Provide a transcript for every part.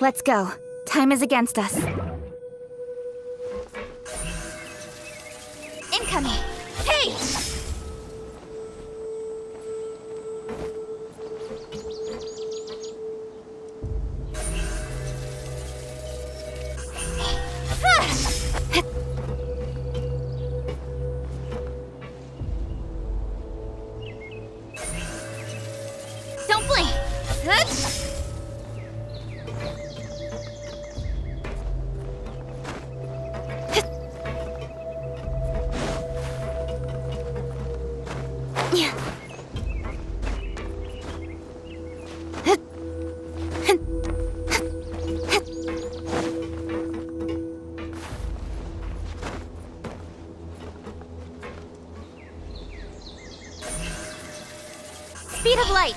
Let's go. Time is against us. Incoming! Hey! Don't blink! Speed of light!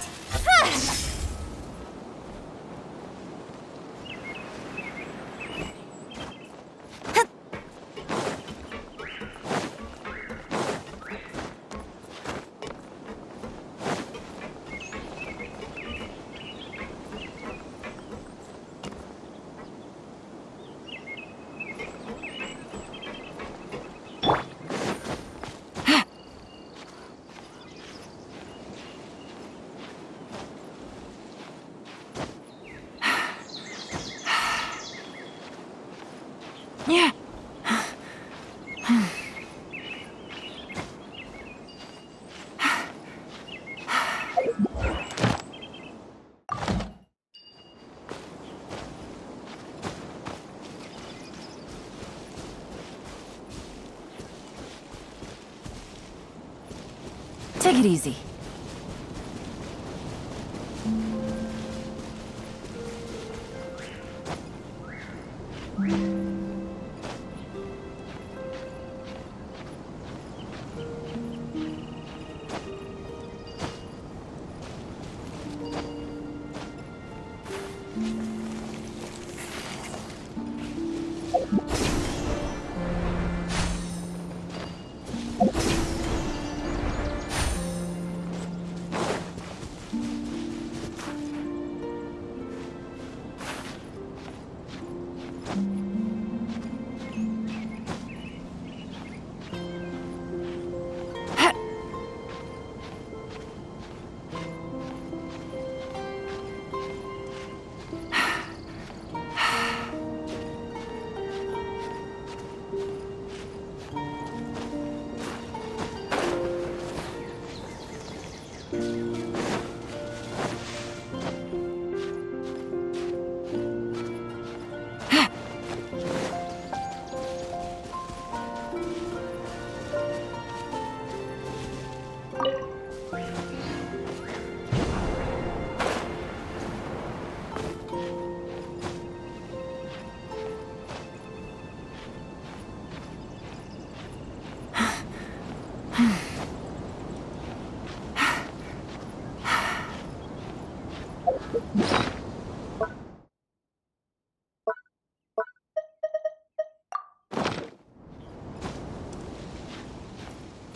Yeah. Take it easy.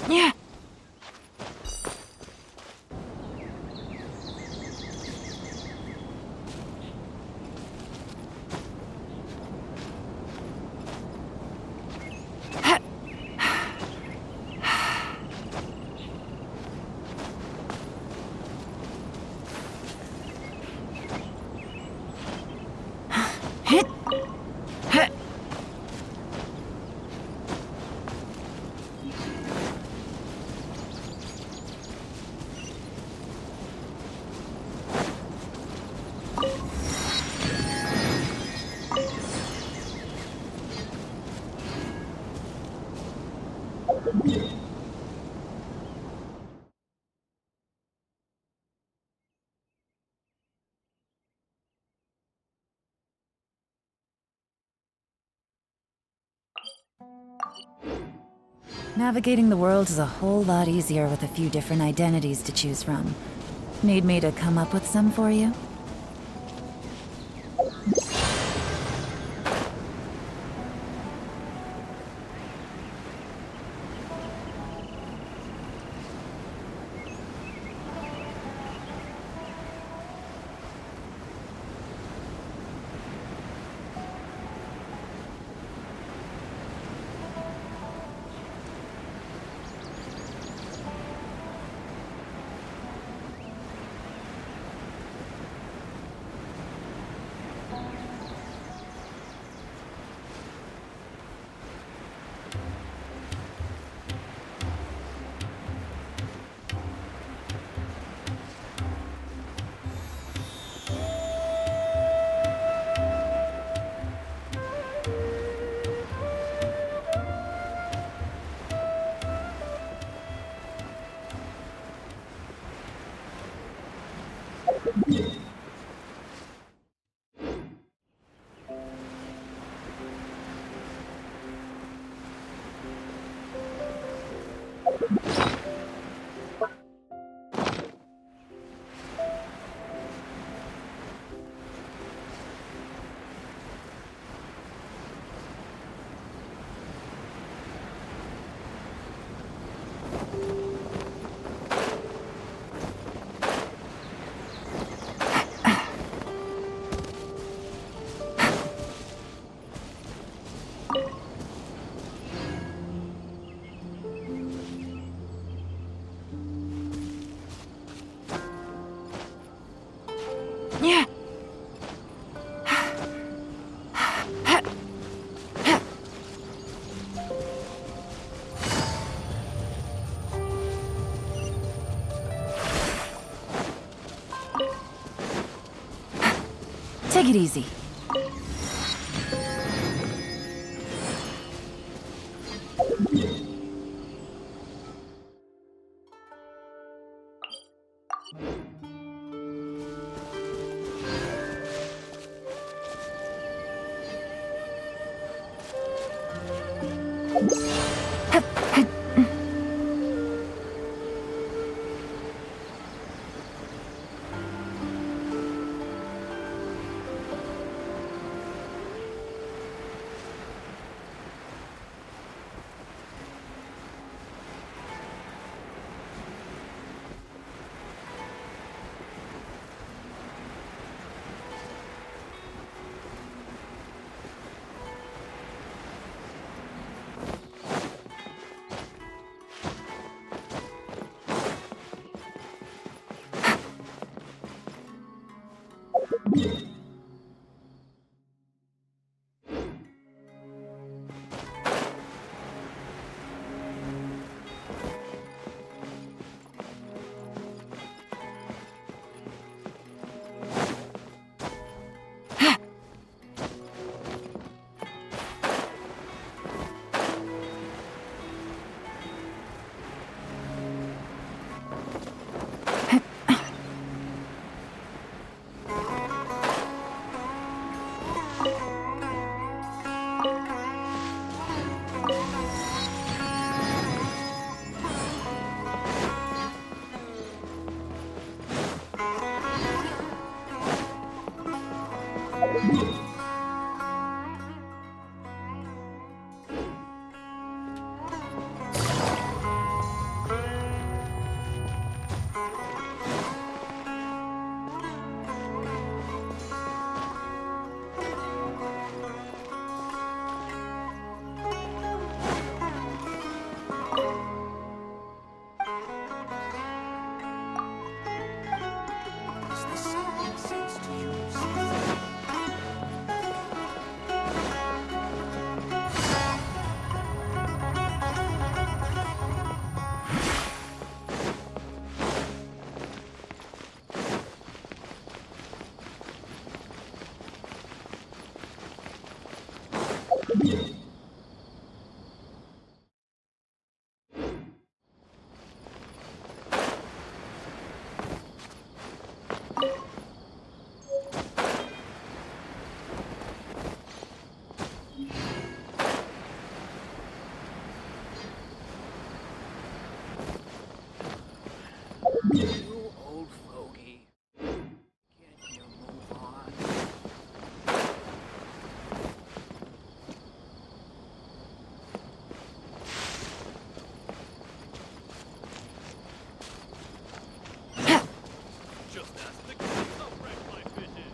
Yeah. Hit. Navigating the world is a whole lot easier with a few different identities to choose from. Need me to come up with some for you? Yeah. Take it easy. You old fogey. Can't you move on? Just ask the king how fresh my fish is.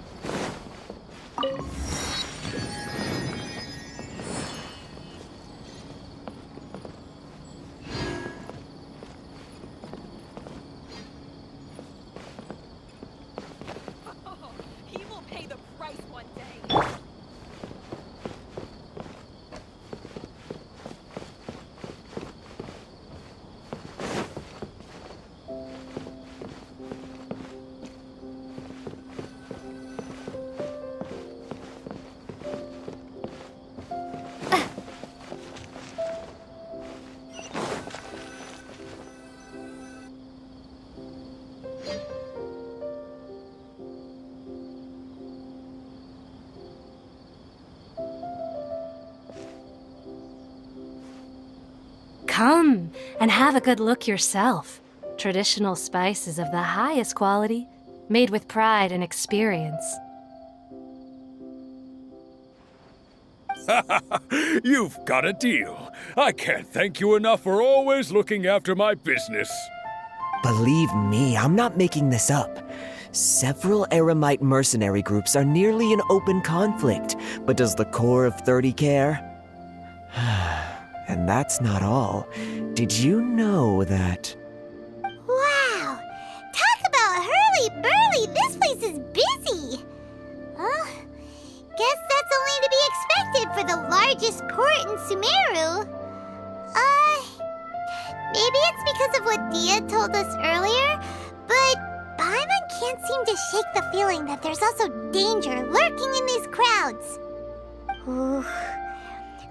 He will pay the price one day. Come and have a good look yourself. Traditional spices of the highest quality, made with pride and experience. You've got a deal. I can't thank you enough for always looking after my business. Believe me, I'm not making this up. Several Eremite mercenary groups are nearly in open conflict, but does the core of 30 care? And that's not all. Did you know that... Wow! Talk about hurly-burly! This place is busy! Guess that's only to be expected for the largest port in Sumeru. Maybe it's because of what Dia told us earlier, but Paimon can't seem to shake the feeling that there's also danger lurking in these crowds. Ooh.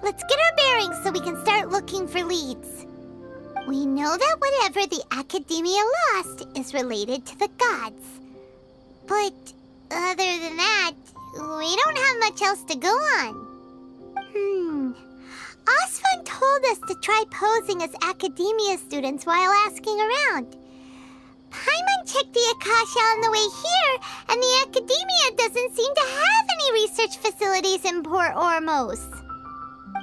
Let's get our bearings so we can start looking for leads. We know that whatever the Academia lost is related to the gods. But other than that, we don't have much else to go on. Osfun told us to try posing as academia students while asking around. Paimon checked the Akasha on the way here, and the academia doesn't seem to have any research facilities in Port Ormos.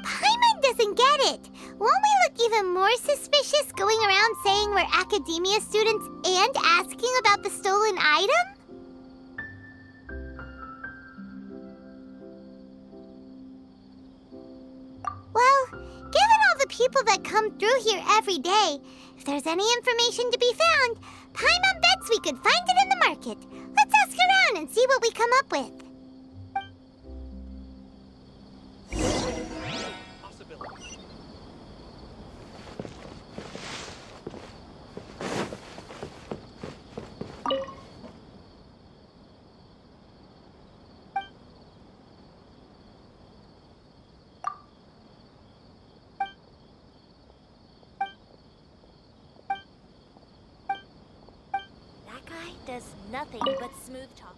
Paimon doesn't get it. Won't we look even more suspicious going around saying we're academia students and asking about the stolen item? Well, given all the people that come through here every day, if there's any information to be found, Paimon bets we could find it in the market. Let's ask around and see what we come up with. Possibilities. That guy does nothing but smooth talk.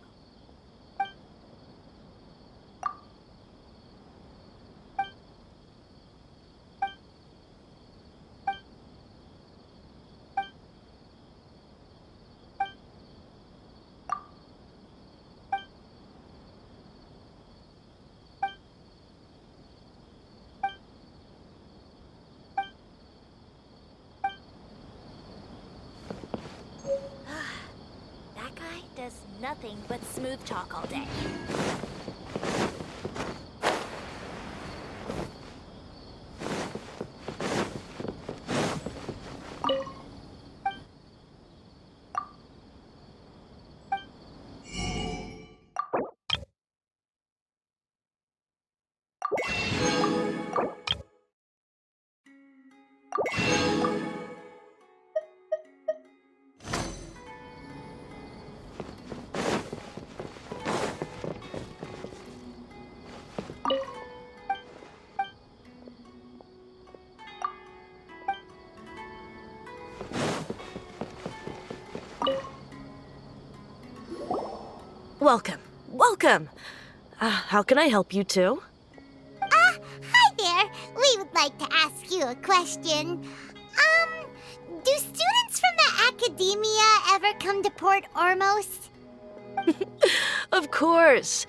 That guy does nothing but smooth talk all day. Welcome. Welcome. How can I help you too? Hi there. We would like to ask you a question. Do students from the academia ever come to Port Ormos? Of course.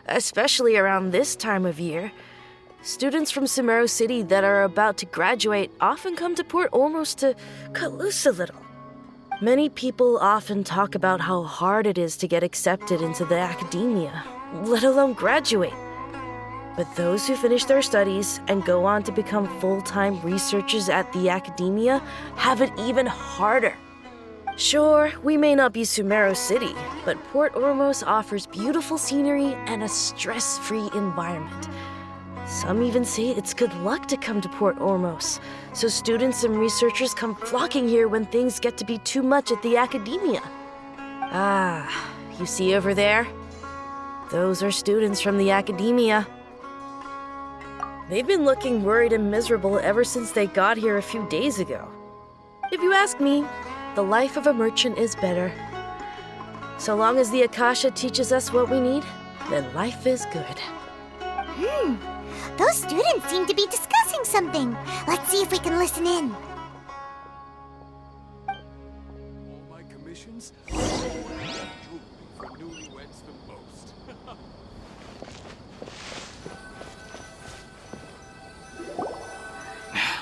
Especially around this time of year. Students from Sumeru City that are about to graduate often come to Port Ormos to cut loose a little. Many people often talk about how hard it is to get accepted into the academia, let alone graduate. But those who finish their studies and go on to become full-time researchers at the academia have it even harder. Sure, we may not be Sumeru City, but Port Ormos offers beautiful scenery and a stress-free environment. Some even say it's good luck to come to Port Ormos, so students and researchers come flocking here when things get to be too much at the academia. Ah, you see over there? Those are students from the academia. They've been looking worried and miserable ever since they got here a few days ago. If you ask me, the life of a merchant is better. So long as the Akasha teaches us what we need, then life is good. Those students seem to be discussing something. Let's see if we can listen in. All my commissions, I jewelry for newlyweds the most.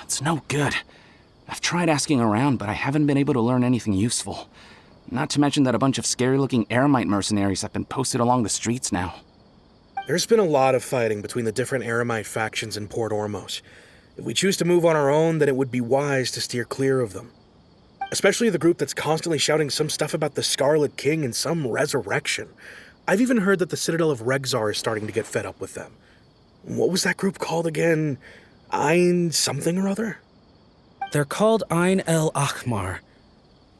It's no good. I've tried asking around, but I haven't been able to learn anything useful. Not to mention that a bunch of scary-looking Eremite mercenaries have been posted along the streets now. There's been a lot of fighting between the different Eremite factions in Port Ormos. If we choose to move on our own, then it would be wise to steer clear of them. Especially the group that's constantly shouting some stuff about the Scarlet King and some resurrection. I've even heard that the Citadel of Regzar is starting to get fed up with them. What was that group called again? Ein something or other? They're called Ein El Akhmar.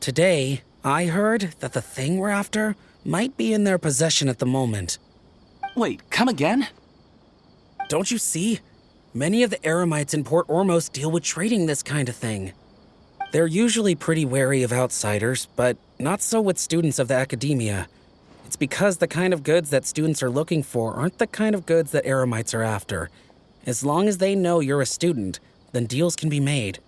Today, I heard that the thing we're after might be in their possession at the moment. Wait, come again? Don't you see? Many of the Eremites in Port Ormos deal with trading this kind of thing. They're usually pretty wary of outsiders, but not so with students of the academia. It's because the kind of goods that students are looking for aren't the kind of goods that Eremites are after. As long as they know you're a student, then deals can be made.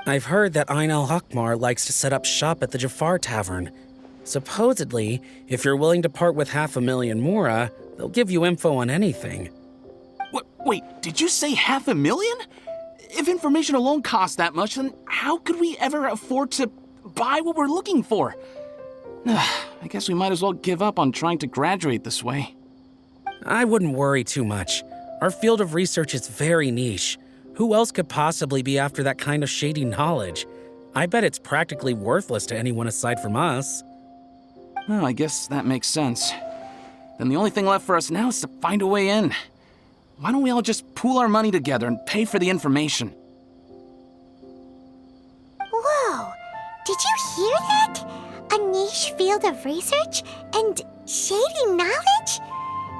I've heard that Ain al-Hakmar likes to set up shop at the Jafar Tavern. Supposedly, if you're willing to part with 500,000 Mora, they'll give you info on anything. Wait, did you say 500,000? If information alone costs that much, then how could we ever afford to buy what we're looking for? I guess we might as well give up on trying to graduate this way. I wouldn't worry too much. Our field of research is very niche. Who else could possibly be after that kind of shady knowledge? I bet it's practically worthless to anyone aside from us. Well, I guess that makes sense. Then the only thing left for us now is to find a way in. Why don't we all just pool our money together and pay for the information? Whoa! Did you hear that? A niche field of research and shady knowledge?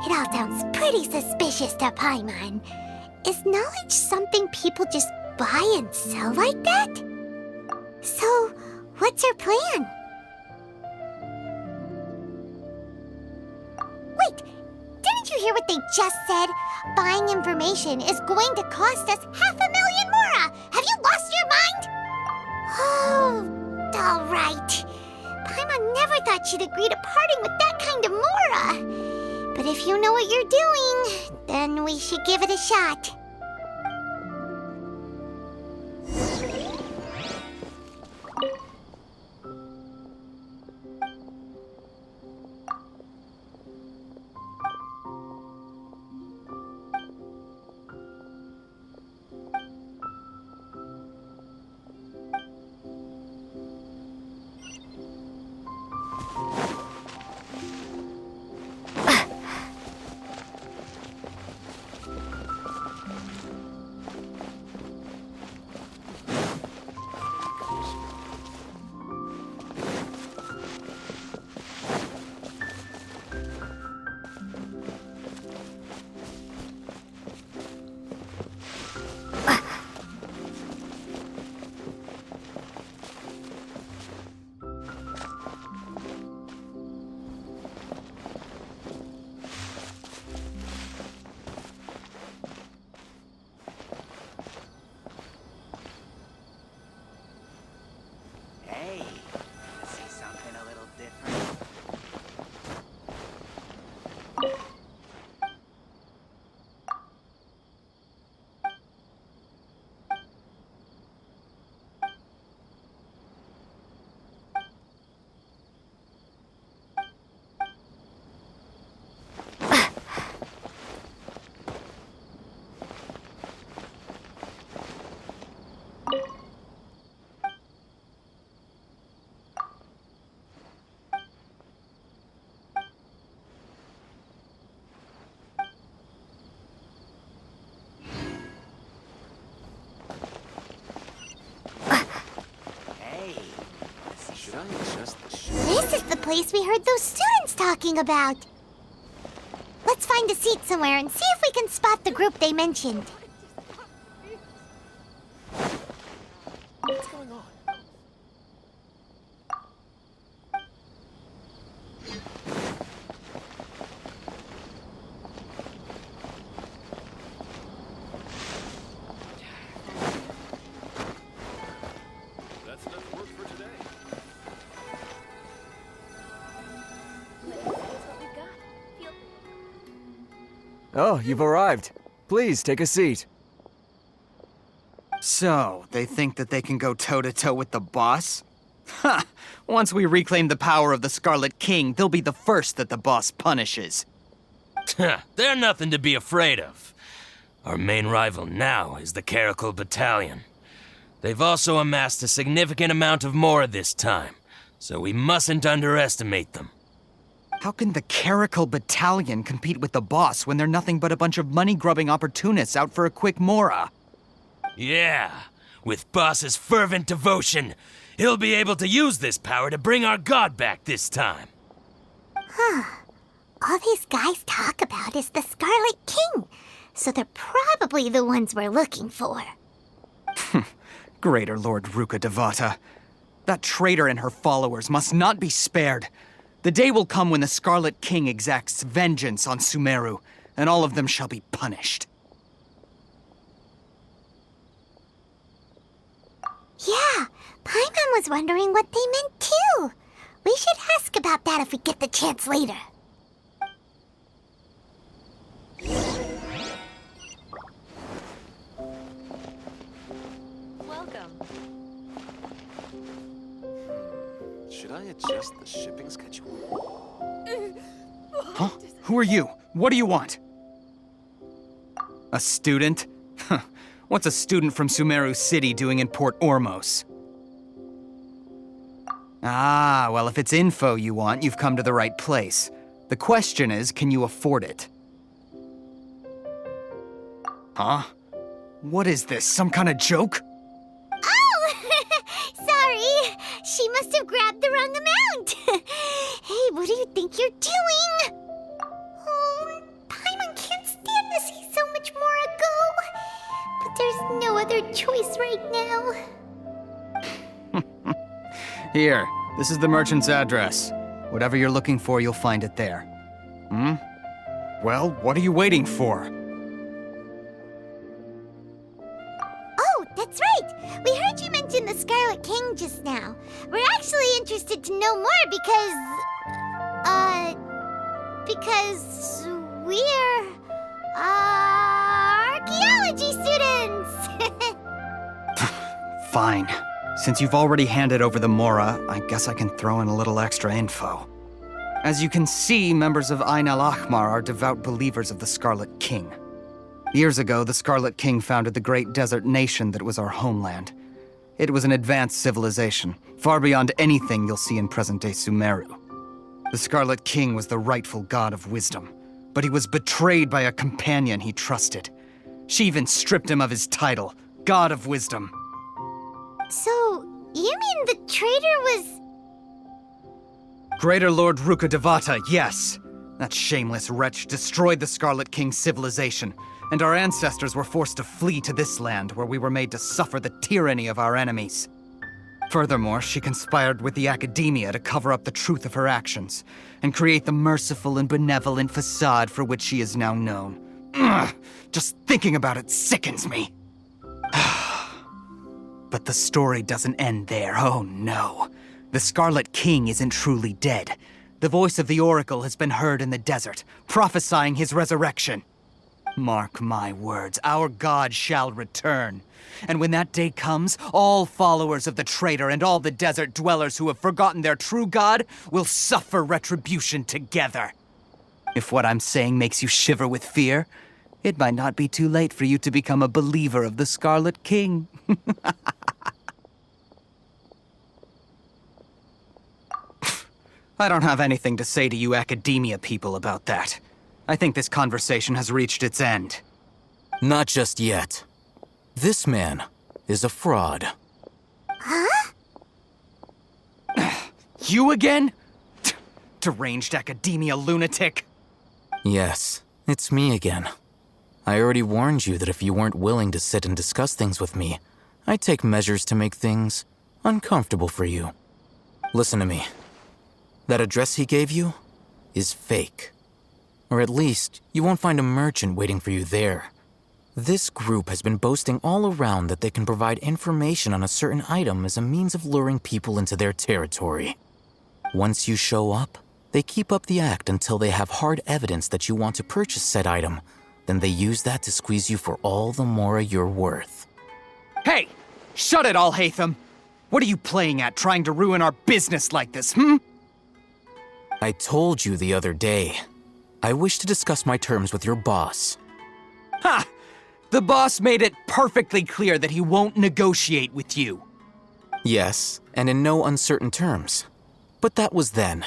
It all sounds pretty suspicious to Paimon. Is knowledge something people just buy and sell like that? So, what's your plan? Wait, didn't you hear what they just said? Buying information is going to cost us 500,000 Mora! Have you lost your mind? Oh, all right. Paimon never thought she'd agree to parting with that kind of Mora. But if you know what you're doing, then we should give it a shot. This is the place we heard those students talking about. Let's find a seat somewhere and see if we can spot the group they mentioned. What's going on? That's enough work for today. Oh, you've arrived. Please take a seat. So, they think that they can go toe-to-toe with the boss? Ha! Once we reclaim the power of the Scarlet King, they'll be the first that the boss punishes. They're nothing to be afraid of. Our main rival now is the Caracal Battalion. They've also amassed a significant amount of Mora this time, so we mustn't underestimate them. How can the Caracal Battalion compete with the boss when they're nothing but a bunch of money-grubbing opportunists out for a quick Mora? Yeah, with boss's fervent devotion, he'll be able to use this power to bring our god back this time. All these guys talk about is the Scarlet King, so they're probably the ones we're looking for. Greater Lord Ruka Devata. That traitor and her followers must not be spared. The day will come when the Scarlet King exacts vengeance on Sumeru, and all of them shall be punished. Paimon was wondering what they meant too. We should ask about that if we get the chance later. Welcome. Should I adjust the shipping schedule? Huh? Who are you? What do you want? A student? Huh. What's a student from Sumeru City doing in Port Ormos? Ah, well, if it's info you want, you've come to the right place. The question is, can you afford it? Huh? What is this, some kind of joke? Oh! Sorry. She must have grabbed the wrong amount. Hey, what do you think you're doing? Oh, Paimon can't stand to see so much more go. But there's no other choice right now. Here, this is the merchant's address. Whatever you're looking for, you'll find it there. Hmm? Well, what are you waiting for? Oh, that's right! We heard you mention the Scarlet King just now. We're actually interested to know more because we're, archaeology students! Fine. Since you've already handed over the Mora, I guess I can throw in a little extra info. As you can see, members of Ain al-Ahmar are devout believers of the Scarlet King. Years ago, the Scarlet King founded the great desert nation that was our homeland. It was an advanced civilization, far beyond anything you'll see in present-day Sumeru. The Scarlet King was the rightful god of wisdom, but he was betrayed by a companion he trusted. She even stripped him of his title, God of Wisdom. So, you mean the traitor was... Greater Lord Rukkhadevata, yes. That shameless wretch destroyed the Scarlet King's civilization, and our ancestors were forced to flee to this land where we were made to suffer the tyranny of our enemies. Furthermore, she conspired with the Academia to cover up the truth of her actions, and create the merciful and benevolent facade for which she is now known. Ugh, just thinking about it sickens me. But the story doesn't end there, oh no. The Scarlet King isn't truly dead. The voice of the Oracle has been heard in the desert, prophesying his resurrection. Mark my words, our god shall return. And when that day comes, all followers of the traitor and all the desert dwellers who have forgotten their true god will suffer retribution together. If what I'm saying makes you shiver with fear, it might not be too late for you to become a believer of the Scarlet King. I don't have anything to say to you Academia people about that. I think this conversation has reached its end. Not just yet. This man is a fraud. Huh? You again? Deranged Academia lunatic. Yes, it's me again. I already warned you that if you weren't willing to sit and discuss things with me, I'd take measures to make things uncomfortable for you. Listen to me. That address he gave you is fake. Or at least, you won't find a merchant waiting for you there. This group has been boasting all around that they can provide information on a certain item as a means of luring people into their territory. Once you show up, they keep up the act until they have hard evidence that you want to purchase said item. Then they use that to squeeze you for all the mora you're worth. Hey! Shut it all, Hatham! What are you playing at, trying to ruin our business like this, hmm? I told you the other day. I wish to discuss my terms with your boss. Ha! The boss made it perfectly clear that he won't negotiate with you. Yes, and in no uncertain terms. But that was then.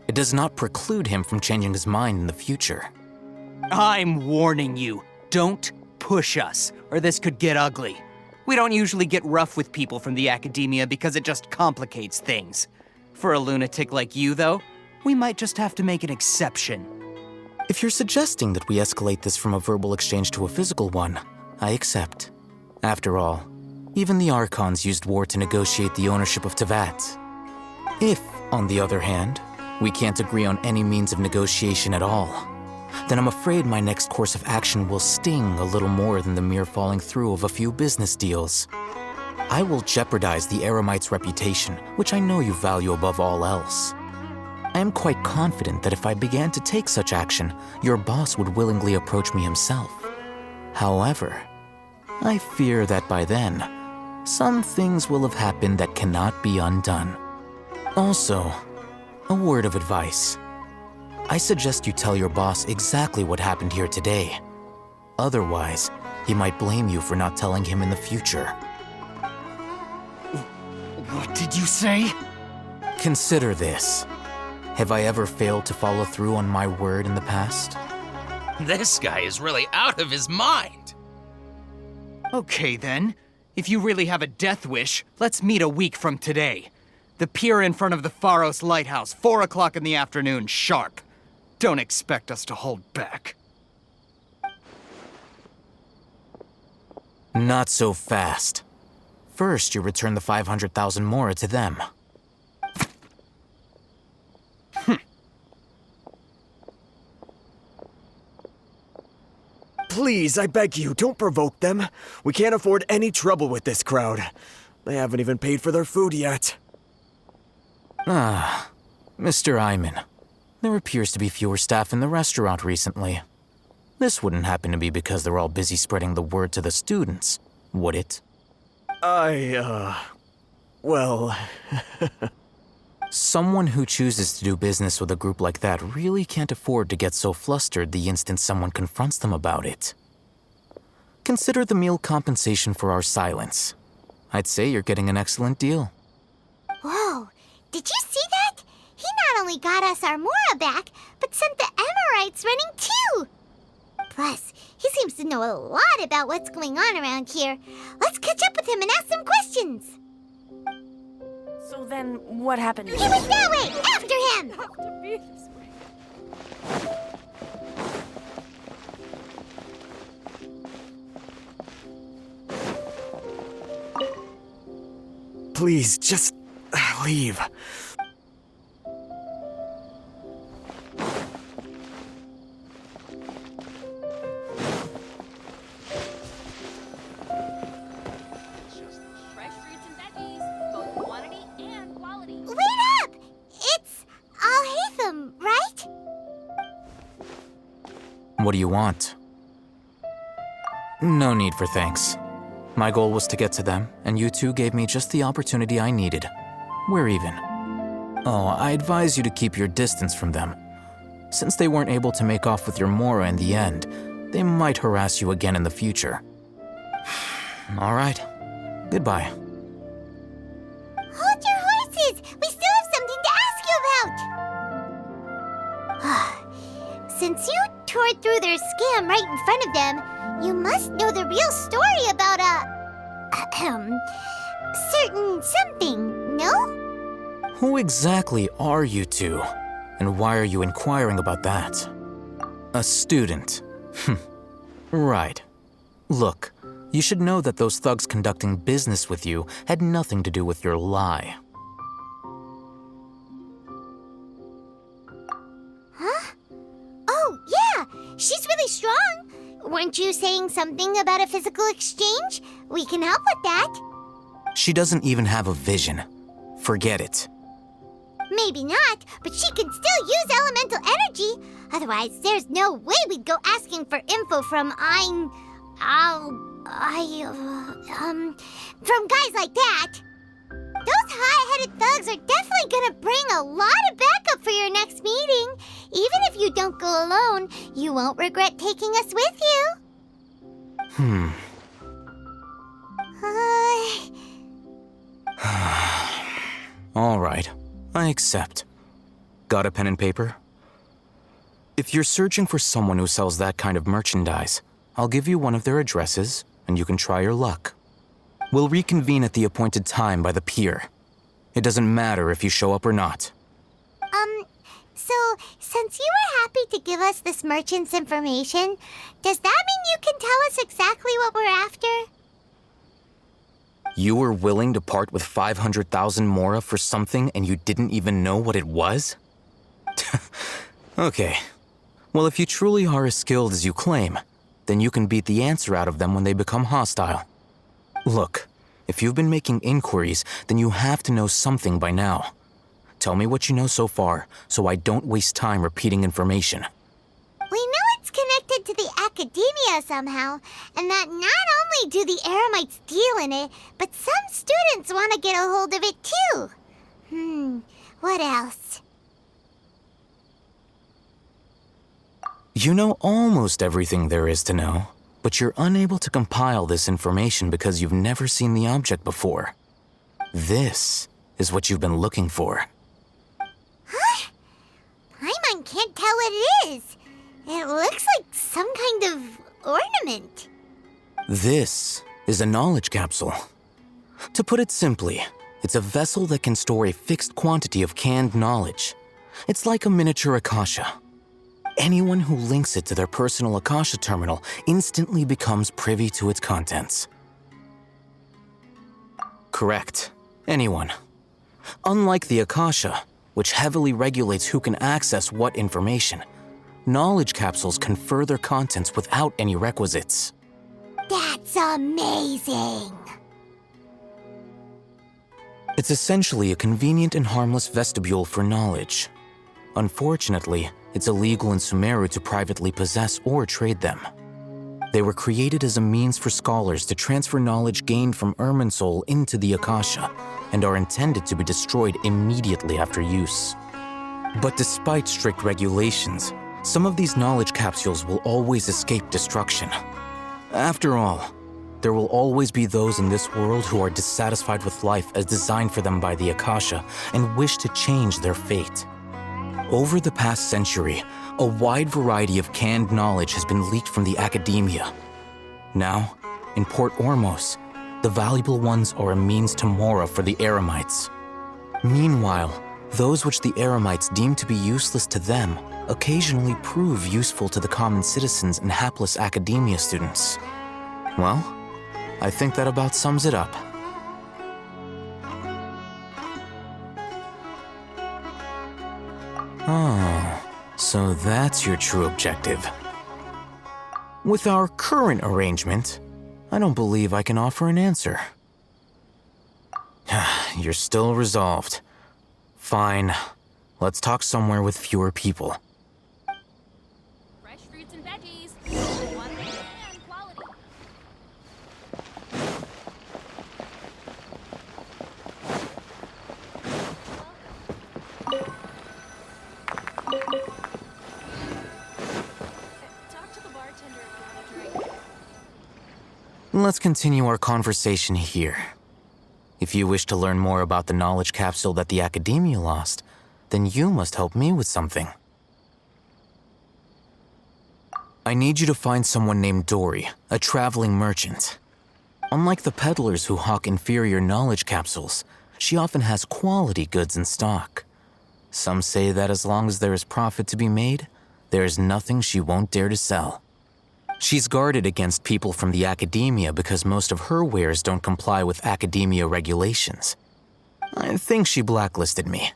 It does not preclude him from changing his mind in the future. I'm warning you. Don't push us, or this could get ugly. We don't usually get rough with people from the Academia because it just complicates things. For a lunatic like you, though, we might just have to make an exception. If you're suggesting that we escalate this from a verbal exchange to a physical one, I accept. After all, even the Archons used war to negotiate the ownership of Tevat. If, on the other hand, we can't agree on any means of negotiation at all, then I'm afraid my next course of action will sting a little more than the mere falling through of a few business deals. I will jeopardize the Eremite's reputation, which I know you value above all else. I am quite confident that if I began to take such action, your boss would willingly approach me himself. However, I fear that by then, some things will have happened that cannot be undone. Also, a word of advice. I suggest you tell your boss exactly what happened here today. Otherwise, he might blame you for not telling him in the future. What did you say? Consider this. Have I ever failed to follow through on my word in the past? This guy is really out of his mind. Okay then. If you really have a death wish, let's meet a week from today. The pier in front of the Pharos Lighthouse, 4 o'clock in the afternoon, sharp. Don't expect us to hold back. Not so fast. First, you return the 500,000 mora to them. Please, I beg you, don't provoke them. We can't afford any trouble with this crowd. They haven't even paid for their food yet. Ah, Mr. Iman. There appears to be fewer staff in the restaurant recently. This wouldn't happen to be because they're all busy spreading the word to the students, would it? Well... Someone who chooses to do business with a group like that really can't afford to get so flustered the instant someone confronts them about it. Consider the meal compensation for our silence. I'd say you're getting an excellent deal. Whoa, did you see that? He not only got us our Mora back, but sent the Emirites running too! Plus, he seems to know a lot about what's going on around here. Let's catch up with him and ask some questions. So then, what happened? He went that way! After him! To be this way. Please, just leave. Fresh fruits and veggies, both quantity and quality. Wait up! It's Al-Haytham, right? What do you want? No need for thanks. My goal was to get to them, and you two gave me just the opportunity I needed. We're even. Oh, I advise you to keep your distance from them. Since they weren't able to make off with your Mora in the end, they might harass you again in the future. All right. Goodbye. Hold your horses! We still have something to ask you about! Since you tore through their scam right in front of them, you must know the real story about certain something, no? Who exactly are you two? And why are you inquiring about that? A student. Right. Look, you should know that those thugs conducting business with you had nothing to do with your lie. Huh? Oh, yeah! She's really strong! Weren't you saying something about a physical exchange? We can help with that. She doesn't even have a vision. Forget it. Maybe not, but she can still use elemental energy. Otherwise, there's no way we'd go asking for info from from guys like that. Those high-headed thugs are definitely gonna bring a lot of backup for your next meeting. Even if you don't go alone, you won't regret taking us with you. All right, I accept. Got a pen and paper? If you're searching for someone who sells that kind of merchandise, I'll give you one of their addresses, and you can try your luck. We'll reconvene at the appointed time by the pier. It doesn't matter if you show up or not. So, since you were happy to give us this merchant's information, does that mean you can tell us exactly what we're after? You were willing to part with 500,000 mora for something and you didn't even know what it was? Okay. Well, if you truly are as skilled as you claim, then you can beat the answer out of them when they become hostile. Look, If you've been making inquiries, then you have to know something by now. Tell me what you know so far, so I don't waste time repeating information. We know it's connected to the academia somehow, and that not only do the Eremites deal in it, but some students want to get a hold of it too. What else? You know almost everything there is to know, but you're unable to compile this information because you've never seen the object before. This is what you've been looking for. Huh? Paimon can't tell what it is. It looks like some kind of ornament. This is a knowledge capsule. To put it simply, it's a vessel that can store a fixed quantity of canned knowledge. It's like a miniature Akasha. Anyone who links it to their personal Akasha terminal instantly becomes privy to its contents. Correct. Anyone. Unlike the Akasha, which heavily regulates who can access what information, knowledge capsules confer their contents without any requisites. That's amazing! It's essentially a convenient and harmless vestibule for knowledge. Unfortunately, it's illegal in Sumeru to privately possess or trade them. They were created as a means for scholars to transfer knowledge gained from Irminsul into the Akasha, and are intended to be destroyed immediately after use. But despite strict regulations, some of these knowledge capsules will always escape destruction. After all, there will always be those in this world who are dissatisfied with life as designed for them by the Akasha and wish to change their fate. Over the past century, a wide variety of canned knowledge has been leaked from the academia. Now, in Port Ormos, the valuable ones are a means to Mora for the Eremites. Meanwhile, those which the Eremites deem to be useless to them occasionally prove useful to the common citizens and hapless academia students. Well, I think that about sums it up. Oh, so that's your true objective. With our current arrangement, I don't believe I can offer an answer. You're still resolved. Fine. Let's talk somewhere with fewer people. Fresh fruits and veggies. Quantity and quality. Talk to the bartender if you want a drink. Let's continue our conversation here. If you wish to learn more about the knowledge capsule that the Academia lost, then you must help me with something. I need you to find someone named Dory, a traveling merchant. Unlike the peddlers who hawk inferior knowledge capsules, she often has quality goods in stock. Some say that as long as there is profit to be made, there is nothing she won't dare to sell. She's guarded against people from the academia because most of her wares don't comply with academia regulations. I think she blacklisted me.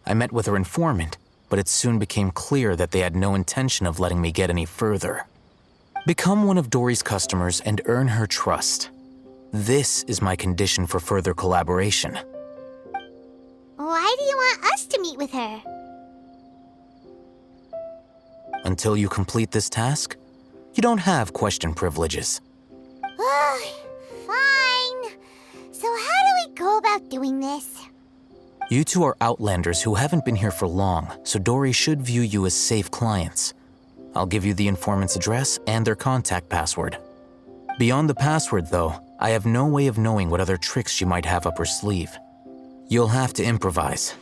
I met with her informant, but it soon became clear that they had no intention of letting me get any further. Become one of Dory's customers and earn her trust. This is my condition for further collaboration. Why do you want us to meet with her? Until you complete this task, you don't have question privileges. Fine. So how do we go about doing this? You two are outlanders who haven't been here for long, so Dory should view you as safe clients. I'll give you the informant's address and their contact password. Beyond the password, though, I have no way of knowing what other tricks she might have up her sleeve. You'll have to improvise.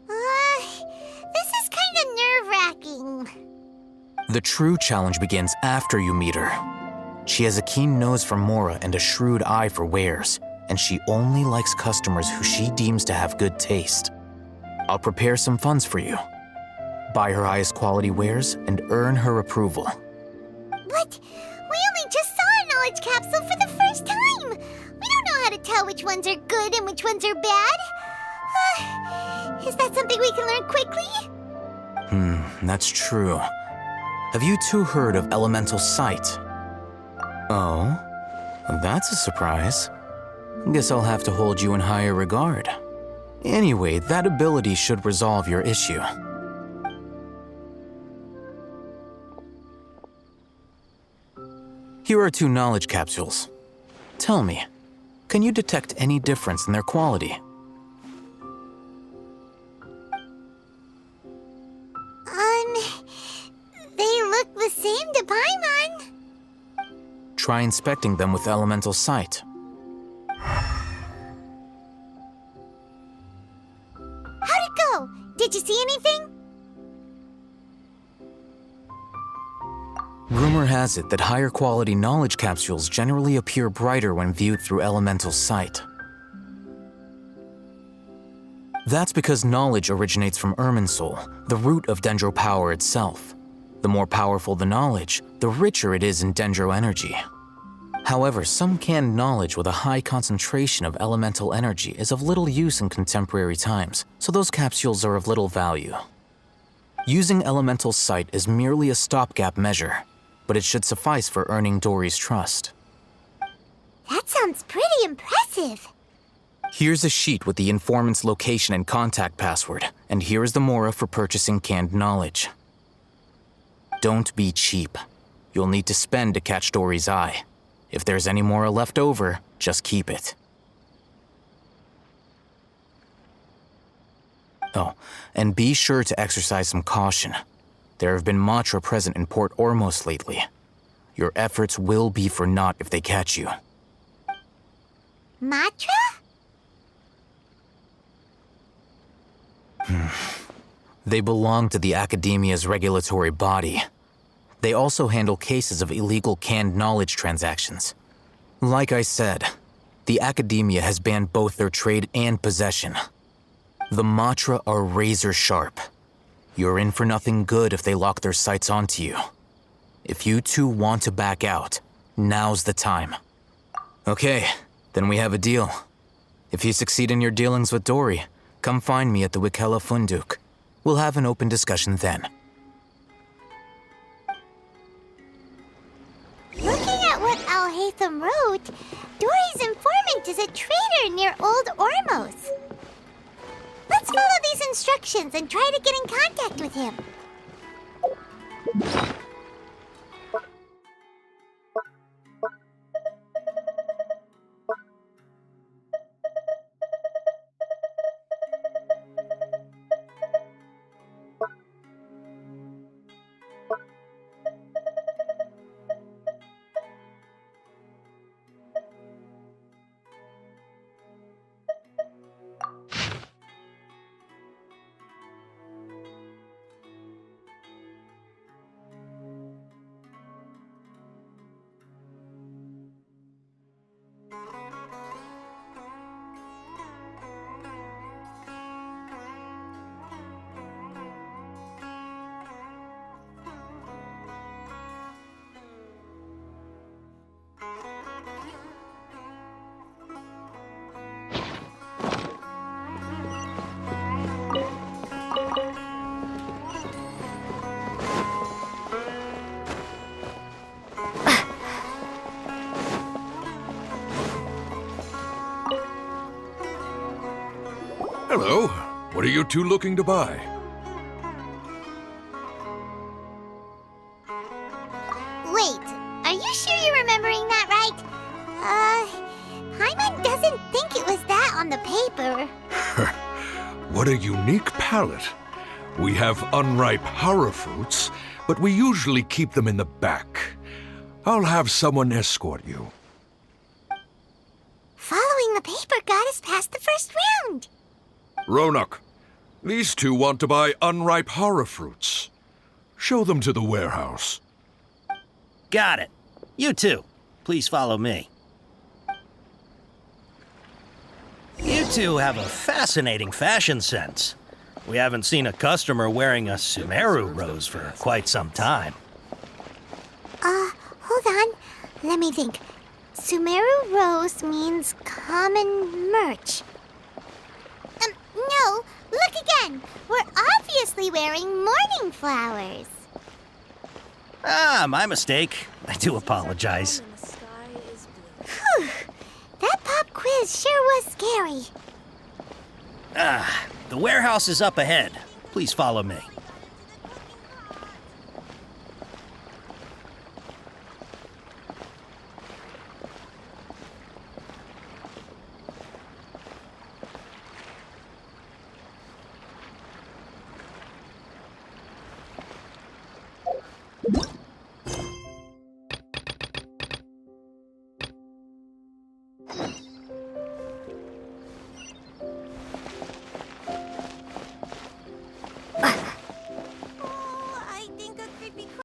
This is kind of nerve-wracking. The true challenge begins after you meet her. She has a keen nose for Mora and a shrewd eye for wares, and she only likes customers who she deems to have good taste. I'll prepare some funds for you. Buy her highest quality wares and earn her approval. But we only just saw a knowledge capsule for the first time. We don't know how to tell which ones are good and which ones are bad. Is that something we can learn quickly? That's true. Have you two heard of elemental sight? Oh? That's a surprise. Guess I'll have to hold you in higher regard. Anyway, that ability should resolve your issue. Here are 2 knowledge capsules. Tell me, can you detect any difference in their quality? They look the same to Paimon. Try inspecting them with elemental sight. How'd it go? Did you see anything? Rumor has it that higher quality knowledge capsules generally appear brighter when viewed through elemental sight. That's because knowledge originates from Irminsul, the root of Dendro power itself. The more powerful the knowledge, the richer it is in Dendro energy. However, some canned knowledge with a high concentration of elemental energy is of little use in contemporary times, so those capsules are of little value. Using elemental sight is merely a stopgap measure, but it should suffice for earning Dory's trust. That sounds pretty impressive. Here's a sheet with the informant's location and contact password, and here is the mora for purchasing canned knowledge. Don't be cheap. You'll need to spend to catch Dory's eye. If there's any mora left over, just keep it. Oh, and be sure to exercise some caution. There have been Matra present in Port Ormos lately. Your efforts will be for naught if they catch you. Matra? They belong to the Academia's regulatory body. They also handle cases of illegal canned knowledge transactions. Like I said, the Academia has banned both their trade and possession. The Matra are razor sharp. You're in for nothing good if they lock their sights onto you. If you two want to back out, now's the time. Okay, then we have a deal. If you succeed in your dealings with Dory, come find me at the Wikela Funduk. We'll have an open discussion then. Looking at what Al-Haytham wrote, Dory's informant is a traitor near Old Ormos. Let's follow these instructions and try to get in contact with him. Hello. What are you two looking to buy? Wait, are you sure you're remembering that right? Paimon doesn't think it was that on the paper. What a unique palate. We have unripe hara fruits, but we usually keep them in the back. I'll have someone escort you. Following the paper got us past the first round. Ronak, these two want to buy unripe hara fruits. Show them to the warehouse. Got it. You two, please follow me. You two have a fascinating fashion sense. We haven't seen a customer wearing a Sumeru rose for quite some time. Hold on. Let me think. Sumeru rose means common merch. No, look again. We're obviously wearing morning flowers. Ah, my mistake. I do apologize. Phew. That pop quiz sure was scary. The warehouse is up ahead. Please follow me.